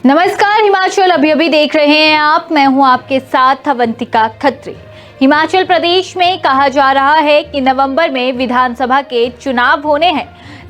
नमस्कार, हिमाचल अभी देख रहे हैं आप। मैं हूं आपके साथ अवंतिका खत्री। हिमाचल प्रदेश में कहा जा रहा है कि नवंबर में विधानसभा के चुनाव होने हैं।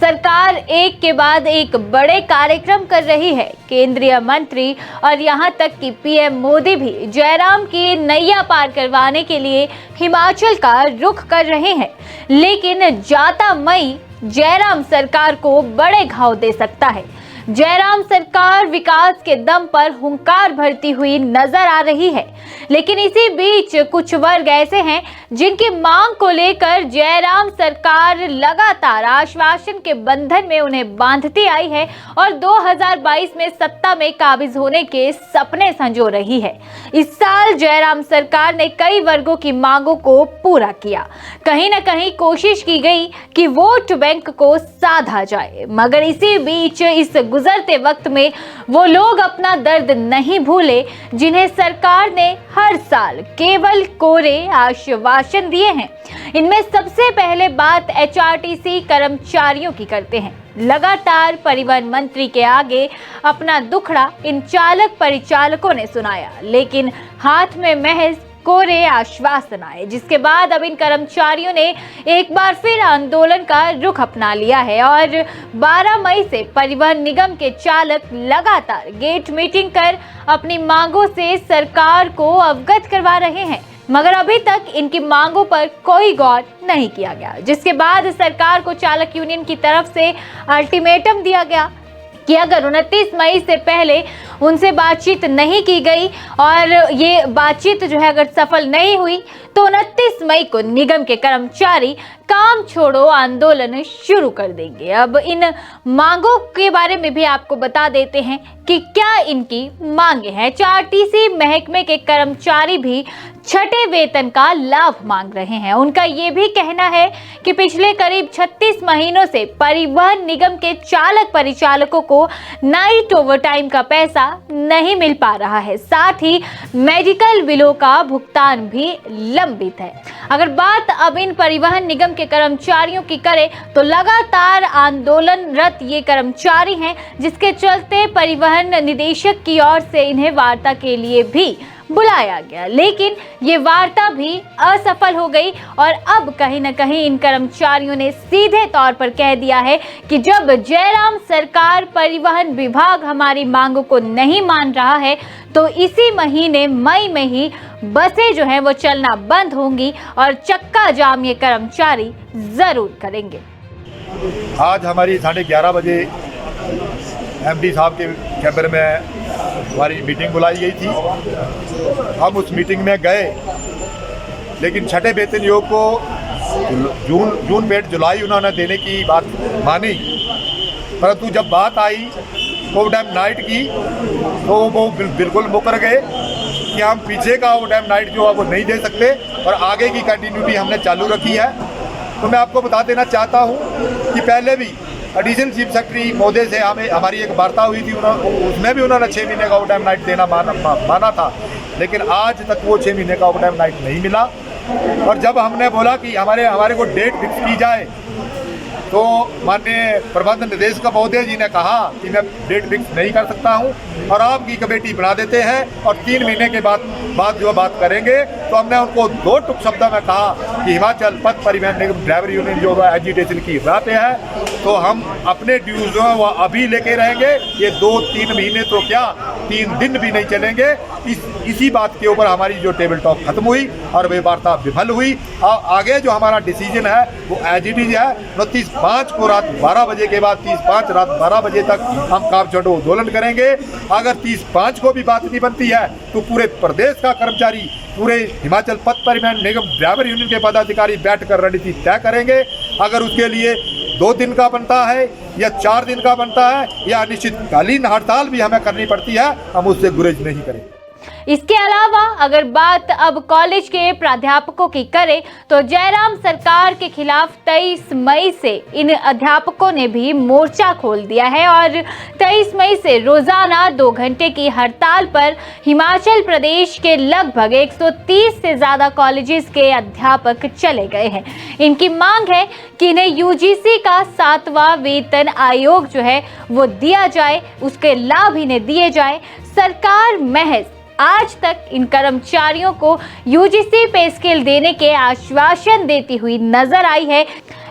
सरकार एक के बाद एक बड़े कार्यक्रम कर रही है। केंद्रीय मंत्री और यहां तक कि पीएम मोदी भी जयराम की नैया पार करवाने के लिए हिमाचल का रुख कर रहे हैं। लेकिन जाता मई जयराम सरकार को बड़े घाव दे सकता है। जयराम सरकार विकास के दम पर हुंकार भरती हुई नजर आ रही है, लेकिन इसी बीच कुछ वर्ग ऐसे हैं जिनकी मांग को लेकर जयराम सरकार लगातार आश्वासन के बंधन में उन्हें बांधती आई है और 2022 में सत्ता में काबिज होने के सपने संजो रही है। इस साल जयराम सरकार ने कई वर्गों की मांगों को पूरा किया। कहीं न कहीं कोशिश की गई कि वोट बैंक को साधा जाए, मगर इसी बीच इस गुजरते वक्त में वो लोग अपना दर्द नहीं भूले जिन्हें सरकार ने हर साल केवल कोरे आश्वासन दिए हैं। इनमें सबसे पहले बात एचआरटीसी कर्मचारियों की करते हैं। लगातार परिवहन मंत्री के आगे अपना दुखड़ा इन चालक परिचालकों ने सुनाया, लेकिन हाथ में महज कोरे आश्वासन आए, जिसके बाद अब इन कर्मचारियों ने एक बार फिर आंदोलन का रुख अपना लिया है और 12 मई से परिवहन निगम के चालक लगातार गेट मीटिंग कर अपनी मांगों से सरकार को अवगत करवा रहे हैं, मगर अभी तक इनकी मांगों पर कोई गौर नहीं किया गया। जिसके बाद सरकार को चालक यूनियन की तरफ से अल्टीमेटम दिया गया कि अगर 29 मई से पहले उनसे बातचीत नहीं की गई और ये बातचीत जो है अगर सफल नहीं हुई तो 29 मई को निगम के कर्मचारी काम छोड़ो आंदोलन शुरू कर देंगे। अब इन मांगों के बारे में भी आपको बता देते हैं कि क्या इनकी मांगे हैं। एचआरटीसी महकमे के कर्मचारी भी छठे वेतन का लाभ मांग रहे हैं। उनका ये भी कहना है कि पिछले करीब 36 महीनों से परिवहन निगम के चालक परिचालकों को नाइट ओवरटाइम का पैसा नहीं मिल पा रहा है। साथ ही मेडिकल बिलों का भुगतान भी लंबित है। अगर बात अब इन परिवहन निगम के कर्मचारियों की करें तो लगातार आंदोलनरत ये कर्मचारी हैं, जिसके चलते परिवहन निदेशक की ओर से इन्हें वार्ता के लिए भी बुलाया गया, लेकिन ये वार्ता भी असफल हो गई और अब कहीं न कहीं इन कर्मचारियों ने सीधे तौर पर कह दिया है कि जब जयराम सरकार परिवहन विभाग हमारी मांगों को नहीं मान रहा है तो इसी महीने मई में ही बसें जो है वो चलना बंद होंगी और चक्का जाम ये कर्मचारी जरूर करेंगे। आज हमारी 11:30 बजे एमडी साहब के चैम्बर में हमारी मीटिंग बुलाई गई थी। हम उस मीटिंग में गए, लेकिन छठे वेतन योग को जून पेड जुलाई उन्होंने देने की बात मानी, परंतु जब बात आई ओवरटाइम नाइट की तो वो बिल्कुल मुकर गए कि हम पीछे का ओवरटाइम नाइट जो है वो नहीं दे सकते और आगे की कंटिन्यूटी हमने चालू रखी है। तो मैं आपको बता देना चाहता हूँ कि पहले भी एडिशनल चीफ सेक्रेटरी महोदय से हमारी एक वार्ता हुई थी, उसमें भी उन्होंने 6 महीने का ओवरटाइम नाइट देना माना था, लेकिन आज तक वो 6 महीने का ओवरटाइम नाइट नहीं मिला। और जब हमने बोला कि हमारे को डेट फिक्स की जाए तो माननीय प्रबंध निदेशक महोदय जी ने कहा कि मैं डेट फिक्स नहीं कर सकता हूं और आपकी कमेटी बना देते हैं और 3 महीने के बाद जो बात करेंगे। तो हमने उनको 2 टुक शब्दों में कहा कि हिमाचल पथ परिवहन निगम ड्राइवर यूनियन जो एजिटेशन की राह पे है, तो हम अपने ड्यूज जो है वो अभी लेके रहेंगे। ये 2-3 महीने तो क्या 3 दिन भी नहीं चलेंगे। इसी बात के ऊपर हमारी जो टेबल टॉक खत्म हुई और वे वार्ता विफल हुई। आगे जो हमारा डिसीजन है वो एज इट इज है। 29/5 को रात 12 बजे के बाद 30/5 रात 12 बजे तक हम काम छोड़ो आंदोलन करेंगे। अगर 30/5 को भी बात नहीं बनती है तो पूरे प्रदेश का कर्मचारी, पूरे हिमाचल पथ परिवहन निगम ड्राइवर यूनियन के पदाधिकारी बैठकर रणनीति तय करेंगे। अगर उसके लिए 2 दिन का बनता है या 4 दिन का बनता है या अनिश्चितकालीन हड़ताल भी हमें करनी पड़ती है, हम उससे गुरेज नहीं करेंगे। इसके अलावा अगर बात अब कॉलेज के प्राध्यापकों की करें तो जयराम सरकार के खिलाफ 23 मई से इन अध्यापकों ने भी मोर्चा खोल दिया है और 23 मई से रोजाना 2 घंटे की हड़ताल पर हिमाचल प्रदेश के लगभग 130 से ज्यादा कॉलेजेस के अध्यापक चले गए हैं। इनकी मांग है कि इन्हें यूजीसी का 7वां वेतन आयोग जो है वो दिया जाए, उसके लाभ इन्हें दिए जाए। सरकार महज आज तक इन कर्मचारियों को यूजीसी पे स्केल देने के आश्वासन देती हुई नजर आई है।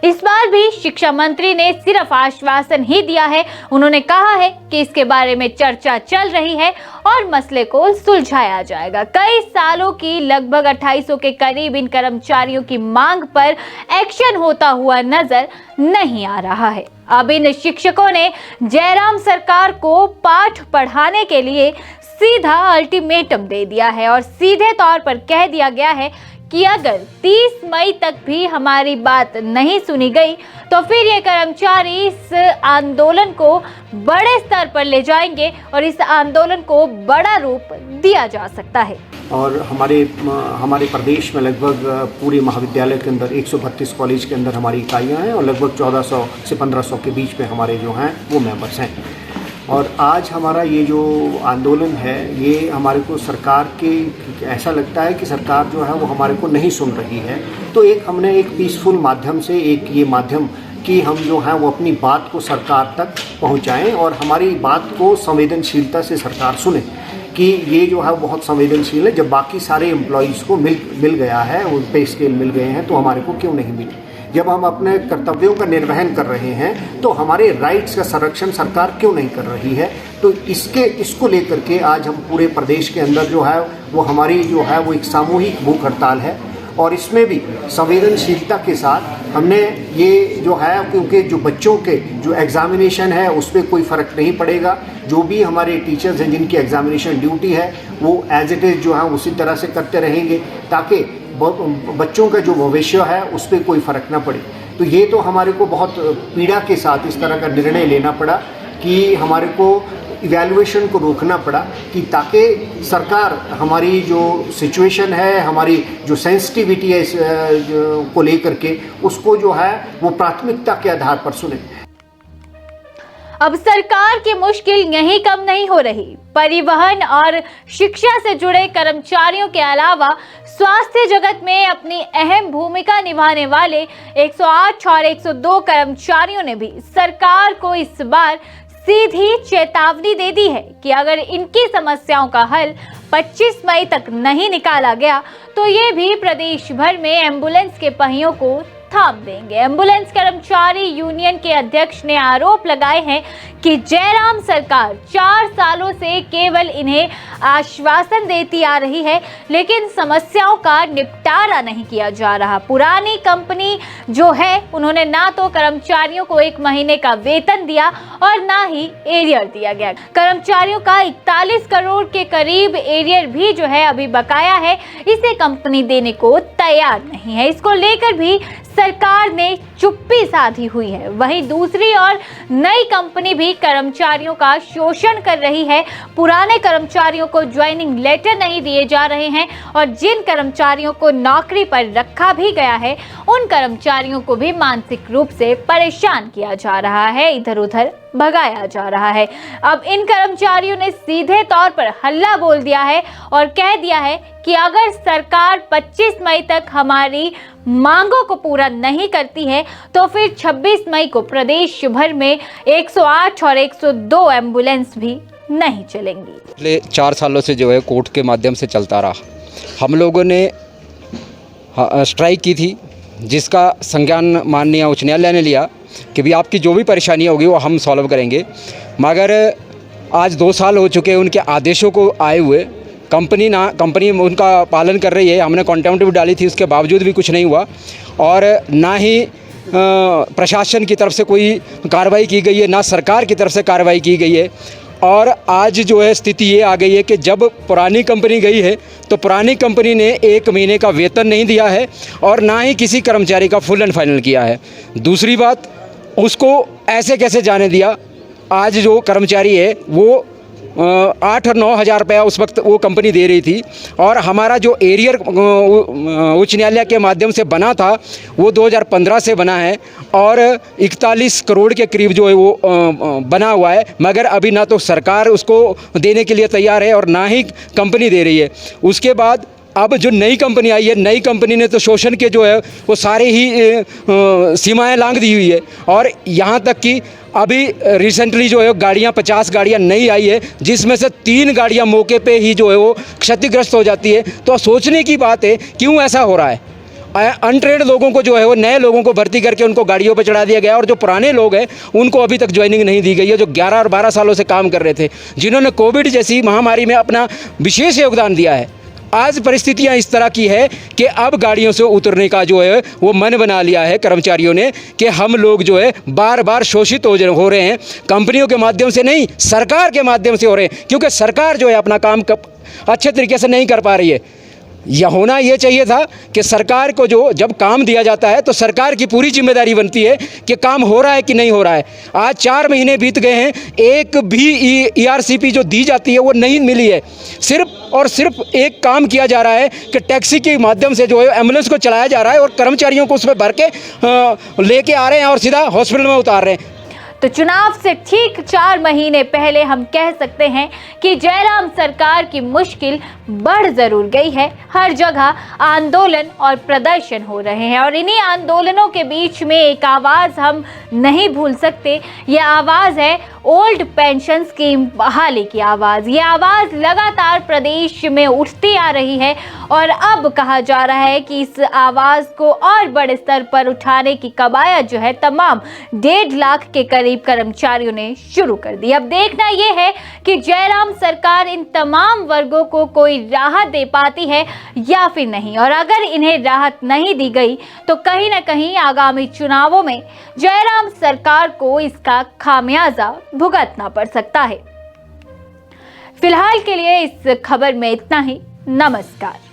इस बार भी शिक्षा मंत्री ने सिर्फ आश्वासन ही दिया है। उन्होंने कहा है कि इसके बारे में चर्चा चल रही है और मसले को सुलझाया जाएगा। कई सालों की लगभग 2800 के करीब इन कर्मचारियों की मांग पर एक्शन होता हुआ नजर नहीं आ रहा है। अब इन शिक्षकों ने जयराम सरकार को पाठ पढ़ाने के लिए सीधा अल्टीमेटम दे दिया है और सीधे तौर पर कह दिया गया है कि अगर 30 मई तक भी हमारी बात नहीं सुनी गई तो फिर ये कर्मचारी इस आंदोलन को बड़े स्तर पर ले जाएंगे और इस आंदोलन को बड़ा रूप दिया जा सकता है। और हमारे प्रदेश में लगभग पूरे महाविद्यालय के अंदर 132 कॉलेज के अंदर हमारी इकाइयाँ हैं और लगभग 1400 से 1500 के बीच में हमारे जो हैं वो मेंबर्स हैं। और आज हमारा ये जो आंदोलन है ये हमारे को सरकार के ऐसा लगता है कि सरकार जो है वो हमारे को नहीं सुन रही है। तो हमने एक पीसफुल माध्यम से ये माध्यम कि हम जो है वो अपनी बात को सरकार तक पहुंचाएं और हमारी बात को संवेदनशीलता से सरकार सुने कि ये जो है बहुत संवेदनशील है। जब बाकी सारे एम्प्लॉयज़ को मिल गया है, उन पे स्केल मिल गए हैं, तो हमारे को क्यों नहीं मिली? जब हम अपने कर्तव्यों का निर्वहन कर रहे हैं तो हमारे राइट्स का संरक्षण सरकार क्यों नहीं कर रही है? तो इसको लेकर के आज हम पूरे प्रदेश के अंदर जो है वो हमारी जो है वो एक सामूहिक भूख हड़ताल है और इसमें भी संवेदनशीलता के साथ हमने ये जो है, क्योंकि जो बच्चों के जो एग्ज़ामिनेशन है उस पर कोई फ़र्क नहीं पड़ेगा। जो भी हमारे टीचर्स हैं जिनकी एग्ज़ामिनेशन ड्यूटी है वो एज इट इज़ जो है उसी तरह से करते रहेंगे ताकि बच्चों का जो भविष्य है उस पर कोई फ़र्क ना पड़े। तो ये तो हमारे को बहुत पीड़ा के साथ इस तरह का निर्णय लेना पड़ा कि हमारे को इवैल्यूएशन को रोकना पड़ा कि ताकि सरकार हमारी जो सिचुएशन है, हमारी जो सेंसिटिविटी है को लेकर के उसको जो है वो प्राथमिकता के आधार पर सुने। अब सरकार की मुश्किल यहीं कम नहीं हो रही। परिवहन और शिक्षा से जुड़े कर्मचारियों के अलावा स्वास्थ्य जगत में अपनी अहम भूमिका निभाने वाले 108 और 102 कर्मचारियों ने भी सरकार को इस बार सीधी चेतावनी दे दी है कि अगर इनकी समस्याओं का हल 25 मई तक नहीं निकाला गया तो ये भी प्रदेश भर में एम्बुलेंस के पहियों को थाम देंगे। एम्बुलेंस कर्मचारी यूनियन के अध्यक्ष ने आरोप लगाए हैं कि जयराम सरकार 4 सालों से केवल इन्हें आश्वासन देती आ रही है लेकिन समस्याओं का निपटारा नहीं किया जा रहा। पुरानी कंपनी जो है उन्होंने ना तो कर्मचारियों को 1 महीने का वेतन दिया और ना ही एरियर दिया गया। कर्मचारियों का 41 करोड़ के करीब एरियर भी जो है अभी बकाया है, इसे कंपनी देने को तैयार नहीं है। इसको लेकर भी सरकार ने चुप्पी साधी हुई है। वहीं दूसरी ओर नई कंपनी भी कर्मचारियों का शोषण कर रही है। पुराने कर्मचारियों को ज्वाइनिंग लेटर नहीं दिए जा रहे हैं और जिन कर्मचारियों को नौकरी पर रखा भी गया है उन कर्मचारियों को भी मानसिक रूप से परेशान किया जा रहा है, इधर उधर भगाया जा रहा है। अब इन कर्मचारियों ने सीधे तौर पर हल्ला बोल दिया है और कह दिया है कि अगर सरकार 25 मई तक हमारी मांगों को पूरा नहीं करती है तो फिर 26 मई को प्रदेश भर में 108 और 102 एम्बुलेंस भी नहीं चलेंगी। पिछले 4 सालों से जो है कोर्ट के माध्यम से चलता रहा। हम लोगों ने स्ट्राइक की थी जिसका संज्ञान माननीय उच्च न्यायालय ने लिया कि भी आपकी जो भी परेशानी होगी वो हम सॉल्व करेंगे। मगर आज 2 साल हो चुके हैं उनके आदेशों को आए हुए। कंपनी उनका पालन कर रही है। हमने कॉन्टेम्प्ट भी डाली थी, उसके बावजूद भी कुछ नहीं हुआ और ना ही प्रशासन की तरफ से कोई कार्रवाई की गई है, ना सरकार की तरफ से कार्रवाई की गई है। और आज जो है स्थिति ये आ गई है कि जब पुरानी कंपनी गई है तो पुरानी कंपनी ने 1 महीने का वेतन नहीं दिया है और ना ही किसी कर्मचारी का फुल एंड फाइनल किया है। दूसरी बात, उसको ऐसे कैसे जाने दिया। आज जो कर्मचारी है वो 8 और 9 हज़ार रुपया उस वक्त वो कंपनी दे रही थी। और हमारा जो एरियर उच्च न्यायालय के माध्यम से बना था वो 2015 से बना है और 41 करोड़ के करीब जो है वो बना हुआ है, मगर अभी ना तो सरकार उसको देने के लिए तैयार है और ना ही कंपनी दे रही है। उसके बाद अब जो नई कंपनी आई है, नई कंपनी ने तो शोषण के जो है वो सारे ही सीमाएं लांघ दी हुई है। और यहाँ तक कि अभी रिसेंटली जो है गाड़ियाँ 50 गाड़ियाँ नई आई है, जिसमें से 3 गाड़ियाँ मौके पे ही जो है वो क्षतिग्रस्त हो जाती है। तो सोचने की बात है क्यों ऐसा हो रहा है। अनट्रेड लोगों को जो है वो नए लोगों को भर्ती करके उनको गाड़ियों पर चढ़ा दिया गया और जो पुराने लोग हैं उनको अभी तक ज्वाइनिंग नहीं दी गई है, जो 11 और 12 सालों से काम कर रहे थे, जिन्होंने कोविड जैसी महामारी में अपना विशेष योगदान दिया है। आज परिस्थितियां इस तरह की है कि अब गाड़ियों से उतरने का जो है वो मन बना लिया है कर्मचारियों ने कि हम लोग जो है बार बार शोषित हो रहे हैं। कंपनियों के माध्यम से नहीं, सरकार के माध्यम से हो रहे हैं, क्योंकि सरकार जो है अपना काम अच्छे तरीके से नहीं कर पा रही है। यह होना ये चाहिए था कि सरकार को जो जब काम दिया जाता है तो सरकार की पूरी जिम्मेदारी बनती है कि काम हो रहा है कि नहीं हो रहा है। आज 4 महीने बीत गए हैं, एक भी ERCP जो दी जाती है वो नहीं मिली है। सिर्फ और सिर्फ एक काम किया जा रहा है कि टैक्सी के माध्यम से जो है एम्बुलेंस को चलाया जा रहा है और कर्मचारियों को उसमें भर के लेके आ रहे हैं और सीधा हॉस्पिटल में उतार रहे हैं। तो चुनाव से ठीक 4 महीने पहले हम कह सकते हैं कि जयराम सरकार की मुश्किल बढ़ जरूर गई है। हर जगह आंदोलन और प्रदर्शन हो रहे हैं और इन्हीं आंदोलनों के बीच में एक आवाज़ हम नहीं भूल सकते। ये आवाज़ है ओल्ड पेंशन स्कीम बहाली की आवाज़। ये आवाज़ लगातार प्रदेश में उठती आ रही है और अब कहा जा रहा है कि इस आवाज़ को और बड़े स्तर पर उठाने की कवायद जो है तमाम 1.5 लाख के करीब कर्मचारियों ने शुरू कर दी। अब देखना यह है कि जयराम सरकार इन तमाम वर्गों को कोई राहत दे पाती है या फिर नहीं, और अगर इन्हें राहत नहीं दी गई तो कहीं ना कहीं आगामी चुनावों में जयराम सरकार को इसका खामियाजा भुगतना पड़ सकता है। फिलहाल के लिए इस खबर में इतना ही। नमस्कार।